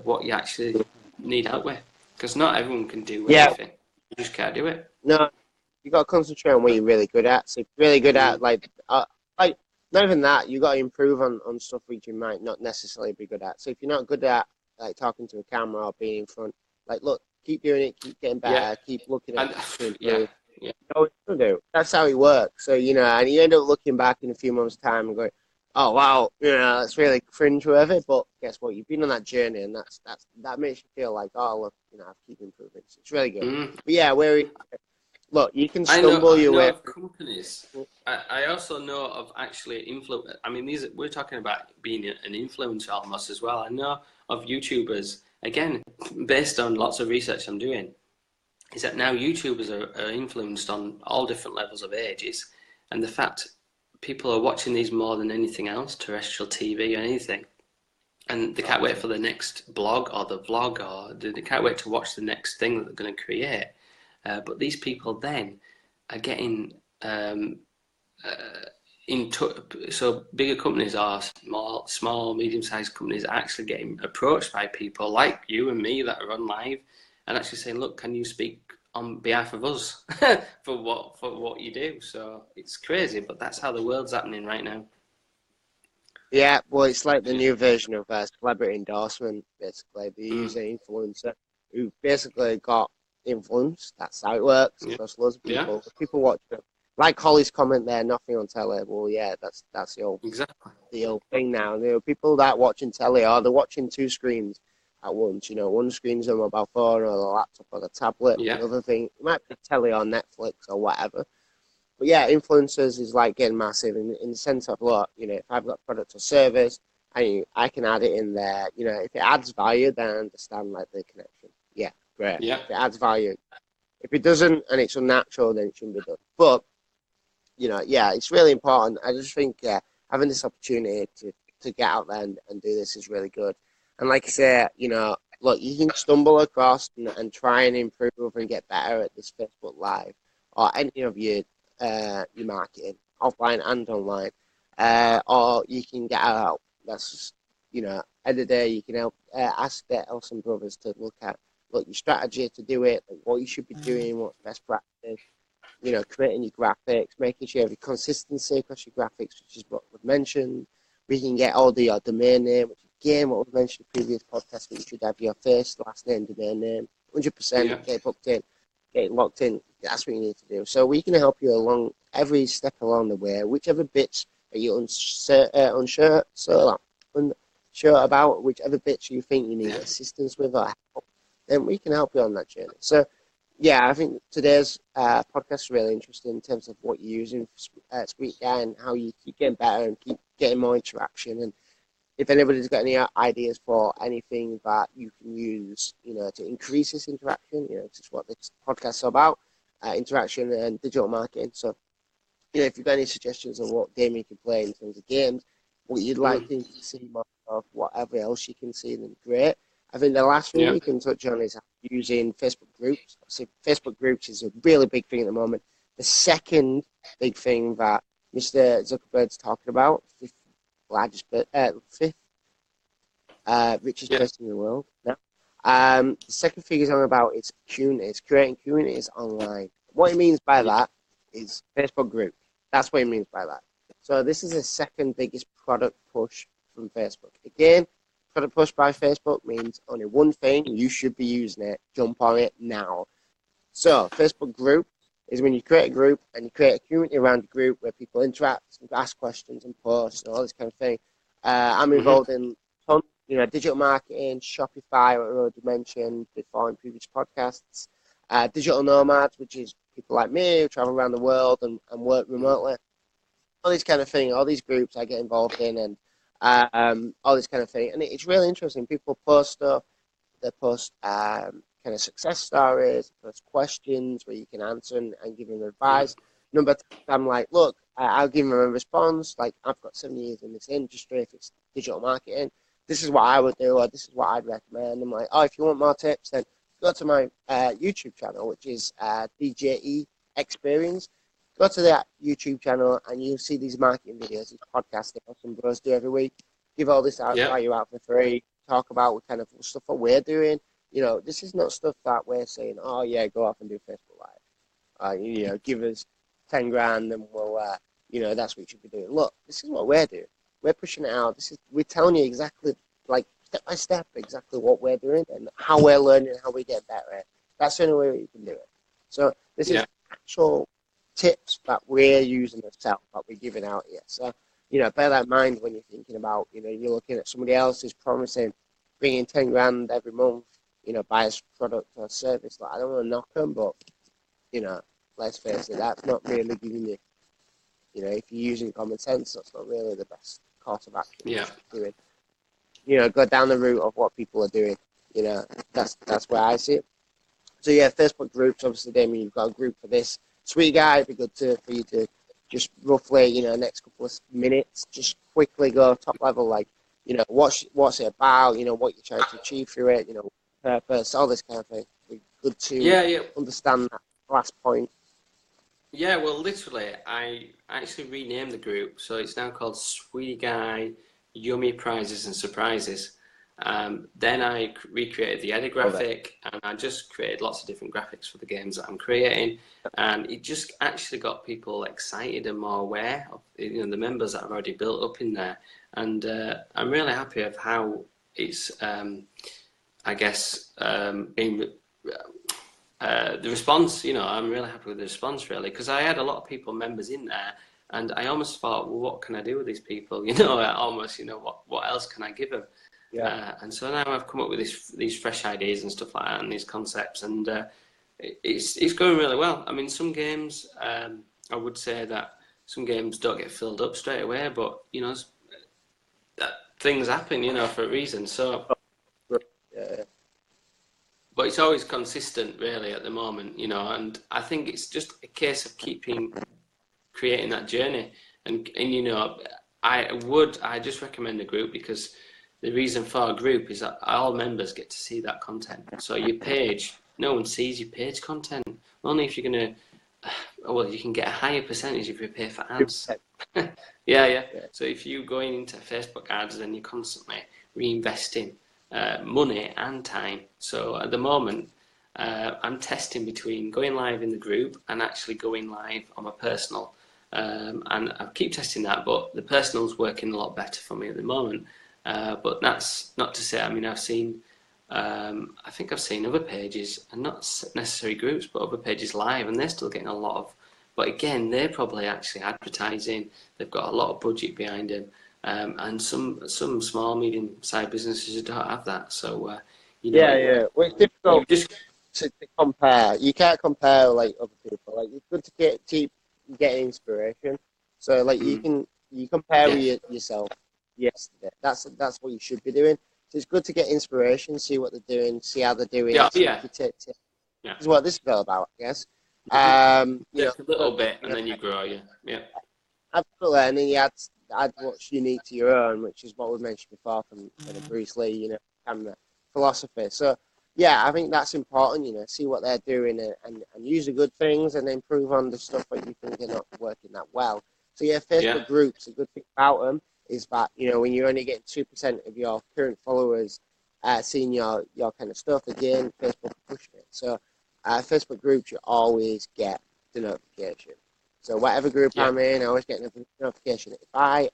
what you actually need help with. Because not everyone can do everything. You just can't do it. No, you got to concentrate on what you're really good at. So if you're really good at like not even that, you got to improve on stuff which you might not necessarily be good at. So if you're not good at like talking to a camera or being in front, like look, keep doing it, keep getting Yeah, better, keep looking at and it to yeah, improve. yeah. No, you do. That's how it works. So, and you end up looking back in a few months' time and going, oh, wow, that's really cringe-worthy. But guess what? You've been on that journey, and that makes you feel like, oh, look, I keep improving. So it's really good. Mm. But yeah, look, you can I know, stumble I your know way. of companies. I also know of actually influence. I mean, we're talking about being an influencer almost as well. I know of YouTubers, again, based on lots of research I'm doing, is that now YouTubers are influenced on all different levels of ages. And the fact people are watching these more than anything else, terrestrial TV or anything. And they can't wait for the next blog or the vlog, or they can't wait to watch the next thing that they're going to create. But these people then are getting so bigger companies are small, medium-sized companies are actually getting approached by people like you and me that are on live and actually saying, look, can you speak on behalf of us for what you do? So it's crazy, but that's how the world's happening right now. Yeah, well, it's like the new version of celebrity endorsement, basically. They use Mm. an influencer who basically got influence. That's how it works Yeah, across loads of yeah, people. People watch it. Like Holly's comment there, nothing on telly. Well, yeah, that's exactly. the old thing now. People that watching telly are they're watching two screens at once. One screen's on a mobile phone or a laptop or a tablet. Yeah, The other thing it might be telly or Netflix or whatever. But yeah, influencers is like getting massive in the sense of look, if I've got product or service, I can add it in there. If it adds value, then I understand like the connection. Yeah, great. yeah, If it adds value, if it doesn't and it's unnatural, then it shouldn't be done. But yeah, it's really important. I just think having this opportunity to get out there and do this is really good. And like I say, look, you can stumble across and try and improve and get better at this Facebook Live or any of your marketing, offline and online, or you can get out. That's just, end of the day, you can help ask the Elson brothers to look your strategy to do it, like what you should be doing, what's best practice. Creating your graphics, making sure you have your consistency across your graphics, which is what we've mentioned. We can get all your domain name, which again, what we've mentioned in previous podcasts, but you should have your first, last name, domain name, 100%, yeah, get booked in, get locked in. That's what you need to do. So we can help you along every step along the way, whichever bits that you're unsure about, whichever bits you think you need yeah, assistance with or help, then we can help you on that journey. So yeah, I think today's podcast is really interesting in terms of what you're using for Sweety Guy and how you keep getting better and keep getting more interaction. And if anybody's got any ideas for anything that you can use, to increase this interaction, this is what this podcast is about, interaction and digital marketing. So, if you've got any suggestions on what Damion can play in terms of games, what you'd like mm, to see more of, whatever else you can see, then great. I think the last thing yeah, we can touch on is using Facebook groups. So Facebook groups is a really big thing at the moment. The second big thing that Mr. Zuckerberg's talking about, fifth richest yeah, person in the world. Now, the second thing he's on about is communities, creating communities online. What he means by yeah, that is Facebook group. That's what he means by that. So this is the second biggest product push from Facebook. Again, product push by Facebook means only one thing. You should be using it. Jump on it now. So Facebook group is when you create a group and you create a community around the group where people interact, ask questions and post and all this kind of thing. I'm mm-hmm, involved in tons, digital marketing, Shopify, what I already mentioned before in previous podcasts. Digital nomads, which is people like me who travel around the world and work mm-hmm. remotely. All this kind of thing, all these groups I get involved in and all this kind of thing. And it's really interesting. People post stuff. They post kind of success stories, post questions where you can answer and give them Yeah, advice. Number of times I'm like, look, I'll give them a response. Like, I've got 7 years in this industry. If it's digital marketing, this is what I would do, or this is what I'd recommend. I'm like, oh, if you want more tips, then go to my YouTube channel, which is DJE Experience. Go to that YouTube channel and you'll see these marketing videos, these podcasts that some bros do every week. Give all this yeah, value out for free. Talk about what kind of stuff that we're doing. This is not stuff that we're saying, oh, yeah, go off and do Facebook Live. Give us 10 grand and that's what you should be doing. Look, this is what we're doing. We're pushing it out. We're telling you exactly, like, step by step, exactly what we're doing and how we're learning, how we get better. That's the only way you can do it. So this is actual tips that we're using ourselves, that we're giving out here. So, bear that in mind when you're thinking about, you're looking at somebody else who's promising bringing 10 grand every month, buy a product or service. Like, I don't want to knock them, but, let's face it, that's not really giving you, if you're using common sense, that's not really the best course of action. Yeah. Doing, go down the route of what people are doing. That's where I see it. So yeah, Facebook groups, obviously, Damion, you've got a group for this. Sweety Guy, it'd be good for you to just roughly, next couple of minutes, just quickly go top level, like, what's it about, what you're trying to achieve through it, purpose, all this kind of thing. It'd be good to understand that last point. Yeah, well, literally, I actually renamed the group, so it's now called Sweety Guy, Yummy Prizes and Surprises. Then I recreated the edit graphic, and I just created lots of different graphics for the games that I'm creating, and it just actually got people excited and more aware of the members that I've already built up in there, and I'm really happy of how it's I guess being the response. I'm really happy with the response, really, because I had a lot of people, members in there, and I almost thought, well, what can I do with these people? Almost, what else can I give them? Yeah. And so now I've come up with these fresh ideas and stuff like that, and these concepts, and it's going really well. I mean, some games, I would say that some games don't get filled up straight away, but that things happen, for a reason. So, but it's always consistent, really, at the moment, and I think it's just a case of creating that journey, and I just recommend a group, because the reason for a group is that all members get to see that content. So your page, no one sees your page content. Only if you're going to, you can get a higher percentage if you pay for ads. Yeah. So if you're going into Facebook ads, then you're constantly reinvesting money and time. So at the moment, I'm testing between going live in the group and actually going live on my personal. And I keep testing that, but the personal's working a lot better for me at the moment. But that's not to say, I've seen, I think I've seen other pages, and not necessarily groups, but other pages live, and they're still getting a lot of, but again, they're probably actually advertising, they've got a lot of budget behind them, and some small, medium-sized businesses don't have that, so, Well, it's difficult to compare. You can't compare, like, other people. Like, it's good to keep getting inspiration. So, like, you compare with yourself. Yesterday. That's what you should be doing. So it's good to get inspiration, see what they're doing, see how they're doing. This is what this is all about, I guess. A little bit, and then you grow. Yeah. Absolutely, and then you add what's unique to your own, which is what we mentioned before from Bruce Lee, and the philosophy. So yeah, I think that's important. See what they're doing and use the good things, and improve on the stuff that you think are not working that well. So yeah, Facebook groups, a good thing about them is that, when you're only getting 2% of your current followers seeing your kind of stuff, again, Facebook pushing it. So Facebook groups, you always get the notification. So whatever group I'm in, I always get a notification. If I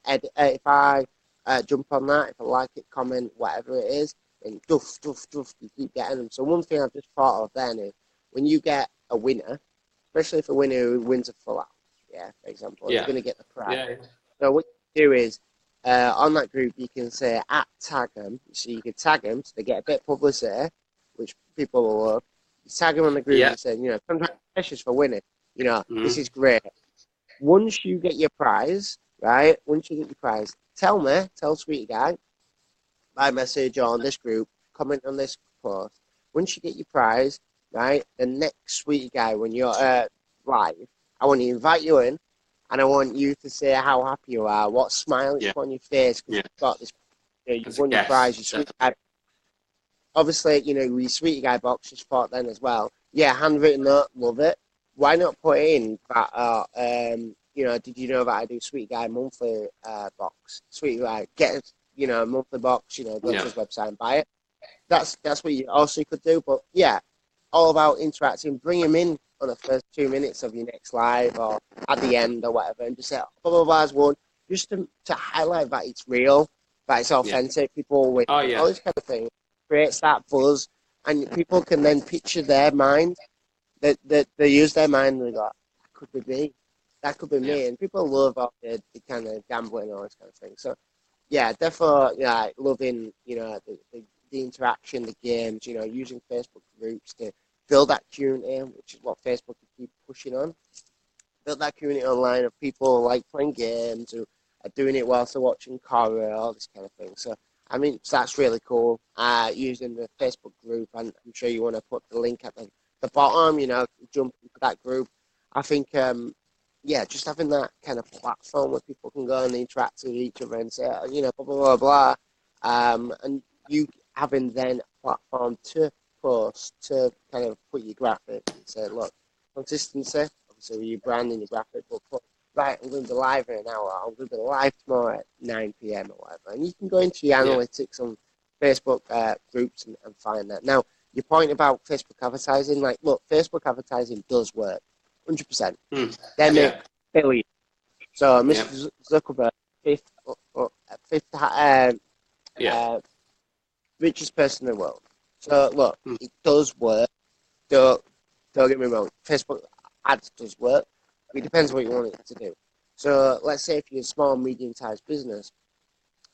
jump on that, if I like it, comment, whatever it is, and duff, you keep getting them. So one thing I've just thought of then is, when you get a winner, especially if a winner who wins a full out, for example, you're going to get the prize. So what you do is, on that group, you can say @tag them, so you can tag them, so they get a bit of publicity, which people will love. You tag them on the group and say, congratulations for winning. This is great. Once you get your prize, right? Tell Sweety Guy by message or on this group, comment on this post. Once you get your prize, right? The next Sweety Guy, when you're live, I want to invite you in. And I want you to say how happy you are, what smile is on your face, because you've got this, you've won your prize, your Sweety Guy. Obviously, your Sweety Guy box is thought then as well. Yeah, handwritten note, love it. Why not put in that, did you know that I do Sweety Guy monthly box? Sweety Guy, get a monthly box, go to his website and buy it. That's what you also could do. But yeah, all about interacting, bring them in on the first 2 minutes of your next live or at the end or whatever, and just say blah blah blah as one, just to highlight that it's real, that it's Yeah. authentic. People with Oh all yeah. this kind of thing creates that buzz, and people can then picture their mind. That they use their mind and they go, that could be me, that could be Yeah. me, and people love all the kind of gambling and all this kind of thing. So yeah, definitely, yeah, loving, the interaction, the games, using Facebook groups to build that community, which is what Facebook keep pushing on. Build that community online of people like playing games who are doing it whilst they're watching horror, all this kind of thing. So, I mean, so that's really cool. Using the Facebook group, and I'm sure you want to put the link at the bottom, jump into that group. I think, yeah, just having that kind of platform where people can go and interact with each other and say, blah, blah, blah, blah. And you having then a platform to post, to kind of put your graphic and say, look, consistency, obviously with your brand and your graphic, but put, right, I'm going to be live in an hour, I'm going to be live tomorrow at 9 p.m. or whatever. And you can go into your analytics on Facebook groups and find that. Now, your point about Facebook advertising, like, look, Facebook advertising does work, 100%. They make billions. So, Mr. Zuckerberg, fifth richest person in the world. So, look, it does work. Don't get me wrong. Facebook ads does work. It depends what you want it to do. So, let's say if you're a small, medium-sized business,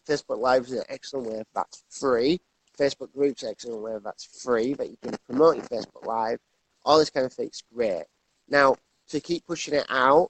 Facebook Live is an excellent way if that's free. Facebook Groups is an excellent way if that's free, that you can promote your Facebook Live. All this kind of thing's great. Now, to keep pushing it out,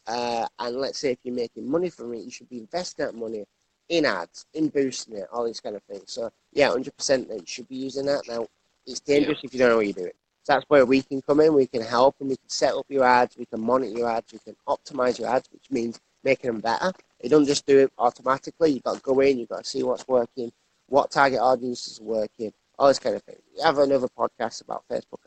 and let's say if you're making money from it, you should be investing that money in ads, in boosting it, all these kind of things. So, yeah, 100% that you should be using that. Now, it's dangerous if you don't know what you're doing. So that's where we can come in, we can help, and we can set up your ads, we can monitor your ads, we can optimize your ads, which means making them better. You don't just do it automatically. You've got to go in, you've got to see what's working, what target audiences are working, all this kind of thing. You have another podcast about Facebook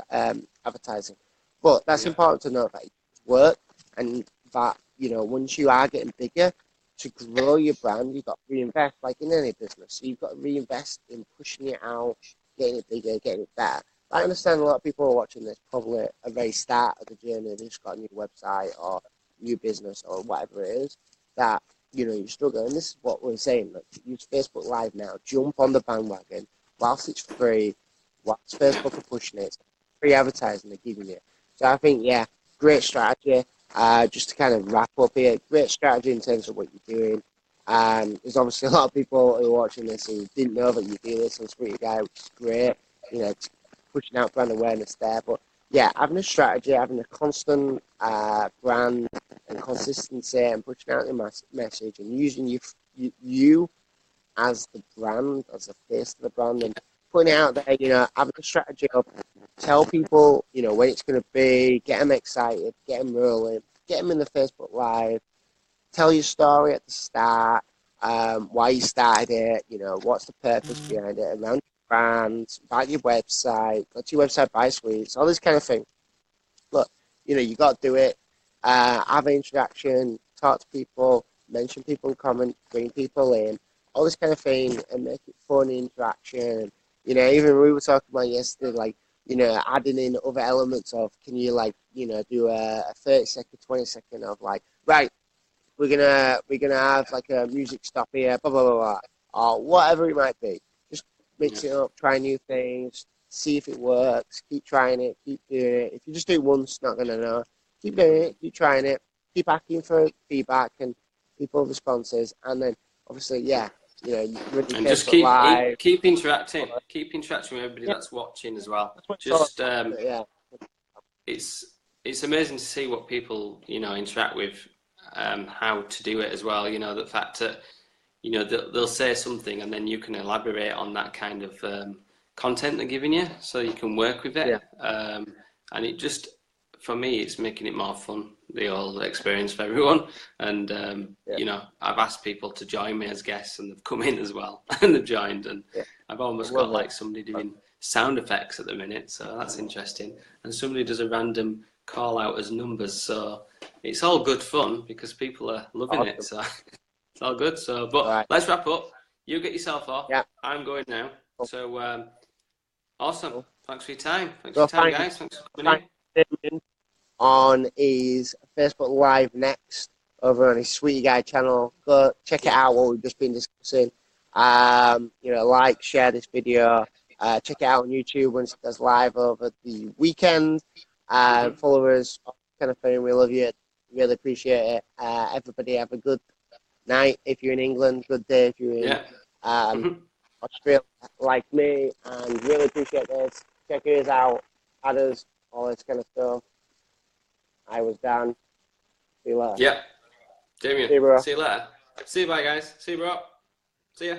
advertising. But that's important to know that it works, and that, once you are getting bigger, to grow your brand, you've got to reinvest, like in any business. So you've got to reinvest in pushing it out, getting it bigger, getting it better. I understand a lot of people are watching this probably at the very start of the journey. They've just got a new website or new business or whatever it is that, you're struggling. And this is what we're saying. Like, use Facebook Live now. Jump on the bandwagon whilst it's free, whilst Facebook are pushing it. It's free advertising they're giving you. So I think, yeah, great strategy. Just to kind of wrap up here, great strategy in terms of what you're doing. There's obviously a lot of people who are watching this who didn't know that you do this on Sweety Guy, which is great. Pushing out brand awareness there. But yeah, having a strategy, having a constant brand and consistency, and pushing out your message, and using you as the brand, as the face of the brand, and putting it out there. Having a strategy of tell people, when it's going to be, get them excited, get them rolling, get them in the Facebook Live, tell your story at the start, why you started it, what's the purpose behind it, around your brand, about your website, go to your website, buy sweets, all this kind of thing. Look, you got to do it. Have an introduction, talk to people, mention people in comment, bring people in, all this kind of thing, and make it fun interaction. Even we were talking about yesterday, like, adding in other elements of, can you, like, do a 30-second, 20-second of, like, right, we're gonna have like a music stop here, blah blah blah blah, or whatever it might be. Just mix it up, try new things, see if it works, keep trying it, keep doing it. If you just do it once, not gonna know. Keep doing it, keep trying it, keep asking for feedback and people responses, and then obviously, you really And just Facebook Live. keep interacting with everybody that's watching as well. Just it's amazing to see what people interact with, how to do it as well. The fact that they'll say something and then you can elaborate on that kind of content they're giving you, so you can work with it. And it just, for me, it's making it more fun, the whole experience for everyone. And I've asked people to join me as guests, and they've come in as well and they've joined, and I've almost got like somebody doing sound effects at the minute, so that's interesting. And somebody does a random call out as numbers, so it's all good fun because people are loving it, so it's all good. So but let's wrap up. You get yourself off. I'm going now. So awesome. Thanks for your time. Thanks for your time, guys. Thanks for coming in. on his Facebook Live next over on his Sweety Guy channel. Go check it Yeah. out, what we've just been discussing. You know, like, share this video. Check it out on YouTube when it does live over the weekend. Follow us, kind of thing. We love you. Really appreciate it. Everybody have a good night if you're in England. Good day if you're in Yeah. Australia, like me. And really appreciate this. Check yours out. Others, all this kind of stuff. I was Dan. See you later. Yeah. Damion, See you, bro. see you later. See you, bye, guys. See you, bro. See ya.